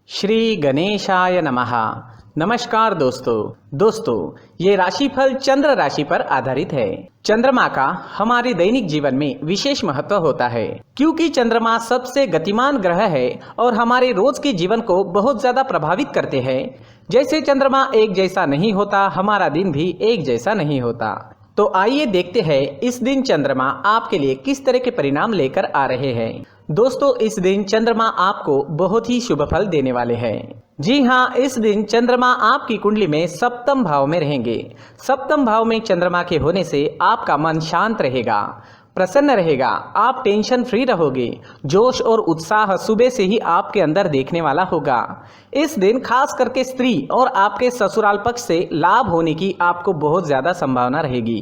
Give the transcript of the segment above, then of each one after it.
श्री गणेशाय नमः। नमस्कार दोस्तों, ये राशिफल चंद्र राशि पर आधारित है। चंद्रमा का हमारे दैनिक जीवन में विशेष महत्व होता है क्योंकि चंद्रमा सबसे गतिमान ग्रह है और हमारे रोज के जीवन को बहुत ज्यादा प्रभावित करते हैं। जैसे चंद्रमा एक जैसा नहीं होता, हमारा दिन भी एक जैसा नहीं होता। तो आइए देखते हैं इस दिन चंद्रमा आपके लिए किस तरह के परिणाम लेकर आ रहे हैं। दोस्तों, इस दिन चंद्रमा आपको बहुत ही शुभ फल देने वाले हैं। जी हाँ, इस दिन चंद्रमा आपकी कुंडली में सप्तम भाव में रहेंगे। सप्तम भाव में चंद्रमा के होने से आपका मन शांत रहेगा, प्रसन्न रहेगा, आप टेंशन फ्री रहोगे। जोश और उत्साह सुबह से ही आपके अंदर देखने वाला होगा। इस दिन खास करके स्त्री और आपके ससुराल पक्ष से लाभ होने की आपको बहुत ज्यादा संभावना रहेगी।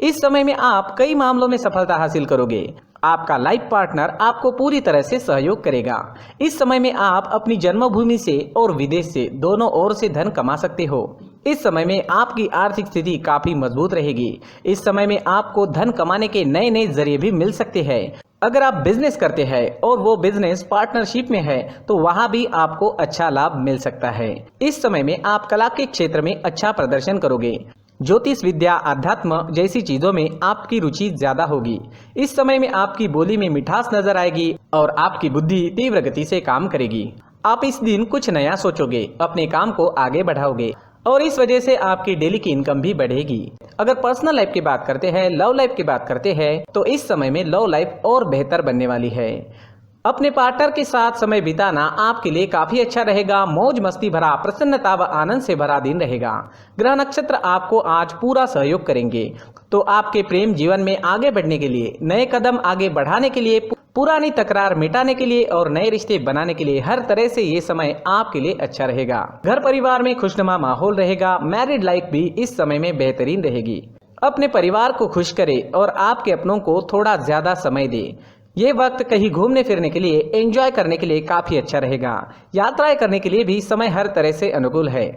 इस समय में आप कई मामलों में सफलता हासिल करोगे। आपका लाइफ पार्टनर आपको पूरी तरह से सहयोग करेगा। इस समय में आप अपनी जन्मभूमि से और विदेश से दोनों ओर से धन कमा सकते हो। इस समय में आपकी आर्थिक स्थिति काफी मजबूत रहेगी। इस समय में आपको धन कमाने के नए नए जरिए भी मिल सकते हैं। अगर आप बिजनेस करते हैं और वो बिजनेस पार्टनरशिप में है तो वहां भी आपको अच्छा लाभ मिल सकता है। इस समय में आप कला के क्षेत्र में अच्छा प्रदर्शन करोगे। ज्योतिष विद्या, अध्यात्म जैसी चीजों में आपकी रुचि ज्यादा होगी। इस समय में आपकी बोली में मिठास नजर आएगी और आपकी बुद्धि तीव्र गति से काम करेगी। आप इस दिन कुछ नया सोचोगे, अपने काम को आगे बढ़ाओगे और इस वजह से आपकी डेली की इनकम भी बढ़ेगी। अगर पर्सनल लाइफ की बात करते हैं, लव लाइफ की बात करते हैं तो इस समय में लव लाइफ और बेहतर बनने वाली है। अपने पार्टनर के साथ समय बिताना आपके लिए काफी अच्छा रहेगा। मौज मस्ती भरा, प्रसन्नता व आनंद से भरा दिन रहेगा। ग्रह नक्षत्र आपको आज पूरा सहयोग करेंगे। तो आपके प्रेम जीवन में आगे बढ़ने के लिए, नए कदम आगे बढ़ाने के लिए, पुरानी तकरार मिटाने के लिए और नए रिश्ते बनाने के लिए हर तरह से ये समय आपके लिए अच्छा रहेगा। घर परिवार में खुशनुमा माहौल रहेगा। मैरिड लाइफ भी इस समय में बेहतरीन रहेगी। अपने परिवार को खुश करे और आपके अपनों को थोड़ा ज्यादा समय दे। ये वक्त कहीं घूमने फिरने के लिए, एंजॉय करने के लिए काफी अच्छा रहेगा। यात्राएं करने के लिए भी समय हर तरह से अनुकूल है।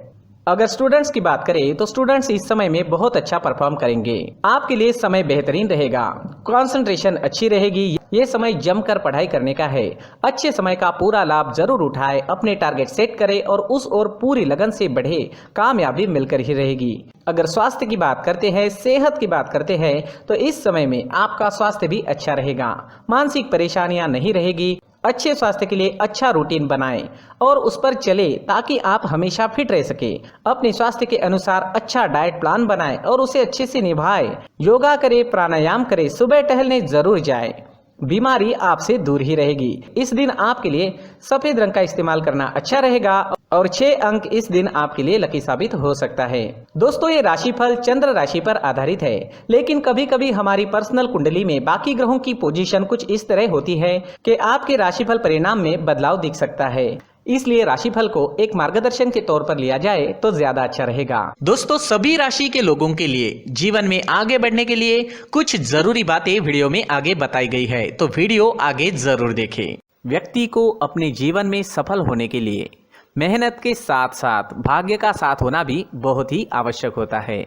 अगर स्टूडेंट्स की बात करें तो स्टूडेंट्स इस समय में बहुत अच्छा परफॉर्म करेंगे। आपके लिए समय बेहतरीन रहेगा, कंसंट्रेशन अच्छी रहेगी। ये समय जमकर पढ़ाई करने का है। अच्छे समय का पूरा लाभ जरूर उठाए, अपने टारगेट सेट करे और उस ओर पूरी लगन से बढ़े। कामयाबी मिलकर ही रहेगी। अगर स्वास्थ्य की बात करते हैं, सेहत की बात करते हैं तो इस समय में आपका स्वास्थ्य भी अच्छा रहेगा। मानसिक परेशानियां नहीं रहेगी। अच्छे स्वास्थ्य के लिए अच्छा रूटीन बनाएं और उस पर चले ताकि आप हमेशा फिट रह सके। अपने स्वास्थ्य के अनुसार अच्छा डाइट प्लान बनाएं और उसे अच्छे से निभाएं। योगा करें, प्राणायाम करें, सुबह टहलने जरूर जाएं। बीमारी आपसे दूर ही रहेगी। इस दिन आपके लिए सफेद रंग का इस्तेमाल करना अच्छा रहेगा और 6 अंक इस दिन आपके लिए लकी साबित हो सकता है। दोस्तों, ये राशिफल चंद्र राशि पर आधारित है, लेकिन कभी कभी हमारी पर्सनल कुंडली में बाकी ग्रहों की पोजीशन कुछ इस तरह होती है कि आपके राशिफल परिणाम में बदलाव दिख सकता है। इसलिए राशिफल को एक मार्गदर्शन के तौर पर लिया जाए तो ज्यादा अच्छा रहेगा। दोस्तों, सभी राशि के लोगों के लिए जीवन में आगे बढ़ने के लिए कुछ जरूरी बातें वीडियो में आगे बताई गई है, तो वीडियो आगे जरूर देखें। व्यक्ति को अपने जीवन में सफल होने के लिए मेहनत के साथ साथ भाग्य का साथ होना भी बहुत ही आवश्यक होता है।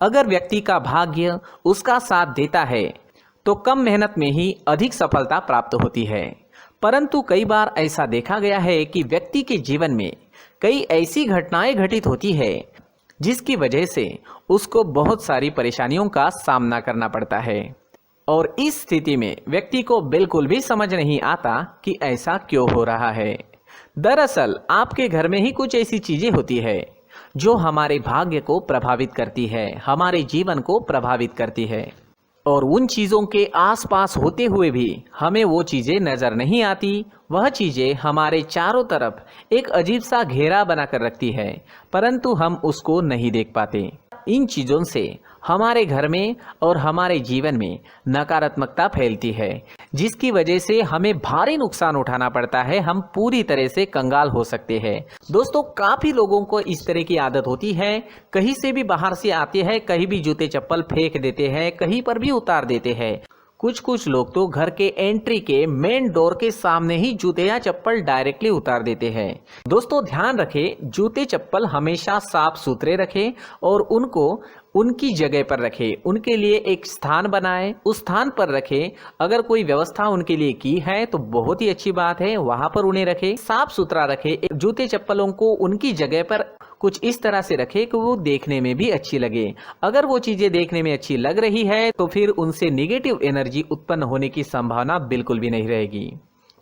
अगर व्यक्ति का भाग्य उसका साथ देता है तो कम मेहनत में ही अधिक सफलता प्राप्त होती है। परंतु कई बार ऐसा देखा गया है कि व्यक्ति के जीवन में कई ऐसी घटनाएं घटित होती है जिसकी वजह से उसको बहुत सारी परेशानियों का सामना करना पड़ता है और इस स्थिति में व्यक्ति को बिल्कुल भी समझ नहीं आता कि ऐसा क्यों हो रहा है। दरअसल आपके घर में ही कुछ ऐसी चीजें होती है जो हमारे भाग्य को प्रभावित करती है, हमारे जीवन को प्रभावित करती है और उन चीज़ों के आसपास होते हुए भी हमें वो चीज़ें नज़र नहीं आती। वह चीज़ें हमारे चारों तरफ एक अजीब सा घेरा बनाकर रखती है, परंतु हम उसको नहीं देख पाते। इन चीज़ों से हमारे घर में और हमारे जीवन में नकारात्मकता फैलती है, जिसकी वजह से हमें भारी नुकसान उठाना पड़ता है। हम पूरी तरह से कंगाल हो सकते हैं। दोस्तों, काफ़ी लोगों को इस तरह की आदत होती है, कहीं से भी बाहर से आते हैं, कहीं भी जूते चप्पल फेंक देते हैं, कहीं पर भी उतार देते हैं। कुछ लोग तो घर के एंट्री के मेन डोर के सामने ही जूते या चप्पल डायरेक्टली उतार देते हैं। दोस्तों, ध्यान रखें, जूते चप्पल हमेशा साफ सुथरे रखें और उनको उनकी जगह पर रखें, उनके लिए एक स्थान बनाएं, उस स्थान पर रखें। अगर कोई व्यवस्था उनके लिए की है तो बहुत ही अच्छी बात है, वहां पर उन्हें रखें, साफ सुथरा रखें। जूते चप्पलों को उनकी जगह पर कुछ इस तरह से रखें कि वो देखने में भी अच्छी लगे। अगर वो चीजें देखने में अच्छी लग रही है तो फिर उनसे निगेटिव एनर्जी उत्पन्न होने की संभावना बिल्कुल भी नहीं रहेगी।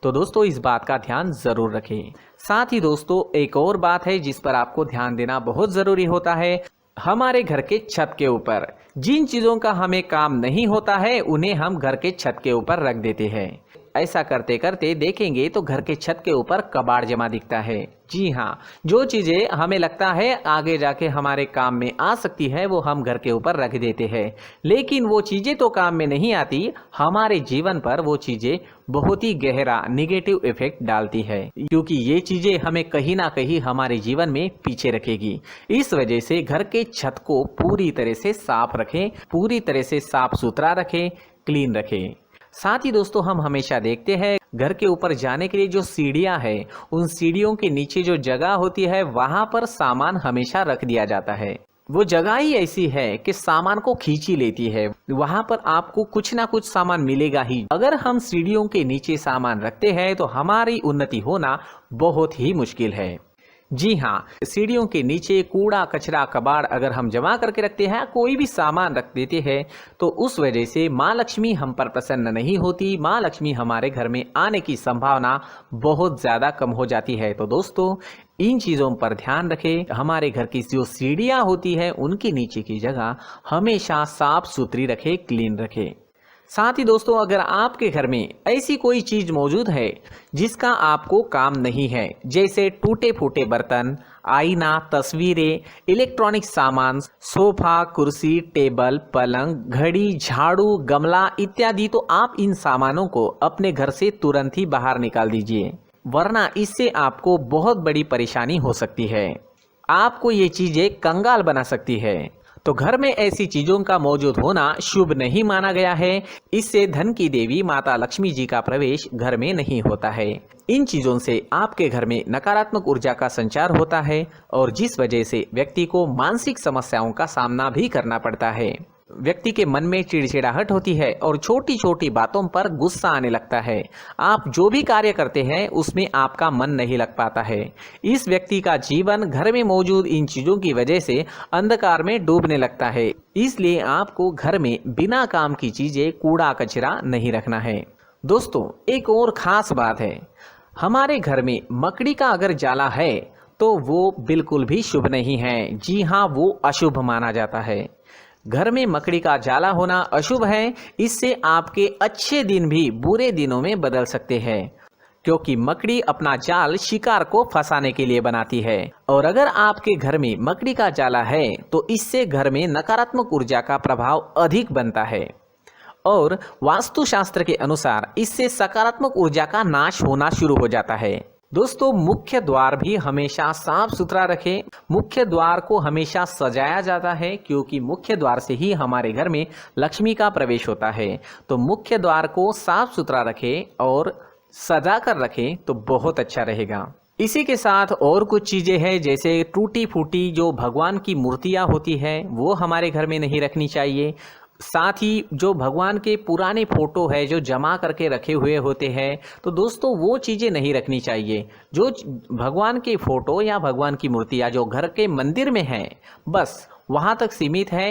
तो दोस्तों इस बात का ध्यान जरूर रखें। साथ ही दोस्तों एक और बात है जिस पर आपको ध्यान देना बहुत जरूरी होता है, हमारे घर के छत के ऊपर जिन चीजों का हमें काम नहीं होता है उन्हें हम घर के छत के ऊपर रख देते हैं। ऐसा करते करते देखेंगे तो घर के छत के ऊपर कबाड़ जमा दिखता है। जी हाँ, जो चीजें हमें लगता है आगे जाके हमारे काम में आ सकती है वो हम घर के ऊपर रख देते हैं, लेकिन वो चीजें तो काम में नहीं आती, हमारे जीवन पर वो चीजें बहुत ही गहरा निगेटिव इफेक्ट डालती है, क्योंकि ये चीजें हमें कहीं ना कहीं हमारे जीवन में पीछे रखेगी। इस वजह से घर के छत को पूरी तरह से साफ रखें, पूरी तरह से साफ सुथरा रखें, क्लीन रखें। साथ ही दोस्तों हम हमेशा देखते हैं घर के ऊपर जाने के लिए जो सीढ़ियां हैं, उन सीढ़ियों के नीचे जो जगह होती है वहां पर सामान हमेशा रख दिया जाता है। वो जगह ही ऐसी है कि सामान को खींची लेती है, वहां पर आपको कुछ ना कुछ सामान मिलेगा ही। अगर हम सीढ़ियों के नीचे सामान रखते हैं तो हमारी उन्नति होना बहुत ही मुश्किल है। जी हाँ, सीढ़ियों के नीचे कूड़ा कचरा कबाड़ अगर हम जमा करके रखते हैं, कोई भी सामान रख देते हैं, तो उस वजह से माँ लक्ष्मी हम पर प्रसन्न नहीं होती, माँ लक्ष्मी हमारे घर में आने की संभावना बहुत ज़्यादा कम हो जाती है। तो दोस्तों इन चीज़ों पर ध्यान रखें। हमारे घर की जो सीढ़ियाँ होती है उनके नीचे की जगह हमेशा साफ सुथरी रखें, क्लीन रखें। साथ ही दोस्तों अगर आपके घर में ऐसी कोई चीज मौजूद है जिसका आपको काम नहीं है, जैसे टूटे फूटे बर्तन, आईना, तस्वीरें, इलेक्ट्रॉनिक सामान, सोफा, कुर्सी, टेबल, पलंग, घड़ी, झाड़ू, गमला इत्यादि, तो आप इन सामानों को अपने घर से तुरंत ही बाहर निकाल दीजिए, वरना इससे आपको बहुत बड़ी परेशानी हो सकती है। आपको ये चीजें कंगाल बना सकती है। तो घर में ऐसी चीजों का मौजूद होना शुभ नहीं माना गया है। इससे धन की देवी माता लक्ष्मी जी का प्रवेश घर में नहीं होता है। इन चीजों से आपके घर में नकारात्मक ऊर्जा का संचार होता है और जिस वजह से व्यक्ति को मानसिक समस्याओं का सामना भी करना पड़ता है। व्यक्ति के मन में चिड़चिड़ाहट होती है और छोटी छोटी बातों पर गुस्सा आने लगता है। आप जो भी कार्य करते हैं उसमें आपका मन नहीं लग पाता है। इस व्यक्ति का जीवन घर में मौजूद इन चीजों की वजह से अंधकार में डूबने लगता है। इसलिए आपको घर में बिना काम की चीजें, कूड़ा कचरा नहीं रखना है। दोस्तों एक और खास बात है, हमारे घर में मकड़ी का अगर जाला है तो वो बिल्कुल भी शुभ नहीं है। जी हाँ, वो अशुभ माना जाता है। घर में मकड़ी का जाला होना अशुभ है। इससे आपके अच्छे दिन भी बुरे दिनों में बदल सकते हैं, क्योंकि मकड़ी अपना जाल शिकार को फंसाने के लिए बनाती है। और अगर आपके घर में मकड़ी का जाला है तो इससे घर में नकारात्मक ऊर्जा का प्रभाव अधिक बनता है और वास्तुशास्त्र के अनुसार इससे सकारात्मक ऊर्जा का नाश होना शुरू हो जाता है। दोस्तों मुख्य द्वार भी हमेशा साफ सुथरा रखें। मुख्य द्वार को हमेशा सजाया जाता है, क्योंकि मुख्य द्वार से ही हमारे घर में लक्ष्मी का प्रवेश होता है। तो मुख्य द्वार को साफ सुथरा रखें और सजा कर रखें तो बहुत अच्छा रहेगा। इसी के साथ और कुछ चीजें हैं, जैसे टूटी फूटी जो भगवान की मूर्तियां होती है वो हमारे घर में नहीं रखनी चाहिए। साथ ही जो भगवान के पुराने फोटो है जो जमा करके रखे हुए होते हैं, तो दोस्तों वो चीज़ें नहीं रखनी चाहिए। जो भगवान के फोटो या भगवान की मूर्तियाँ जो घर के मंदिर में हैं बस वहाँ तक सीमित है।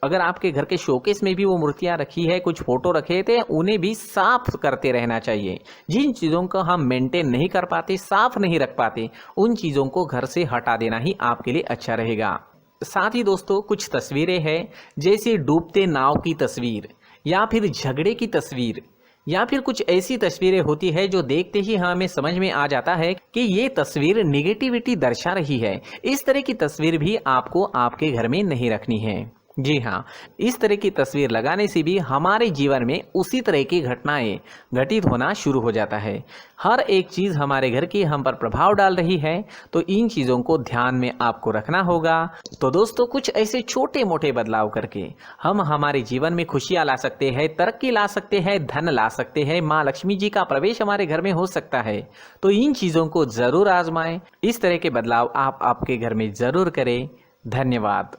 अगर आपके घर के शोकेस में भी वो मूर्तियाँ रखी है, कुछ फोटो रखे थे, उन्हें भी साफ करते रहना चाहिए। जिन चीज़ों को हम मेंटेन नहीं कर पाते, साफ नहीं रख पाते, उन चीज़ों को घर से हटा देना ही आपके लिए अच्छा रहेगा। साथ ही दोस्तों कुछ तस्वीरें हैं, जैसे डूबते नाव की तस्वीर या फिर झगड़े की तस्वीर या फिर कुछ ऐसी तस्वीरें होती है जो देखते ही हमें समझ में आ जाता है कि ये तस्वीर निगेटिविटी दर्शा रही है। इस तरह की तस्वीर भी आपको आपके घर में नहीं रखनी है। जी हाँ, इस तरह की तस्वीर लगाने से भी हमारे जीवन में उसी तरह की घटनाएं घटित होना शुरू हो जाता है। हर एक चीज़ हमारे घर की हम पर प्रभाव डाल रही है, तो इन चीज़ों को ध्यान में आपको रखना होगा। तो दोस्तों कुछ ऐसे छोटे मोटे बदलाव करके हम हमारे जीवन में खुशियाँ ला सकते हैं, तरक्की ला सकते हैं, धन ला सकते हैं, माँ लक्ष्मी जी का प्रवेश हमारे घर में हो सकता है। तो इन चीज़ों को ज़रूर आजमाएं। इस तरह के बदलाव आप आपके घर में ज़रूर करें। धन्यवाद।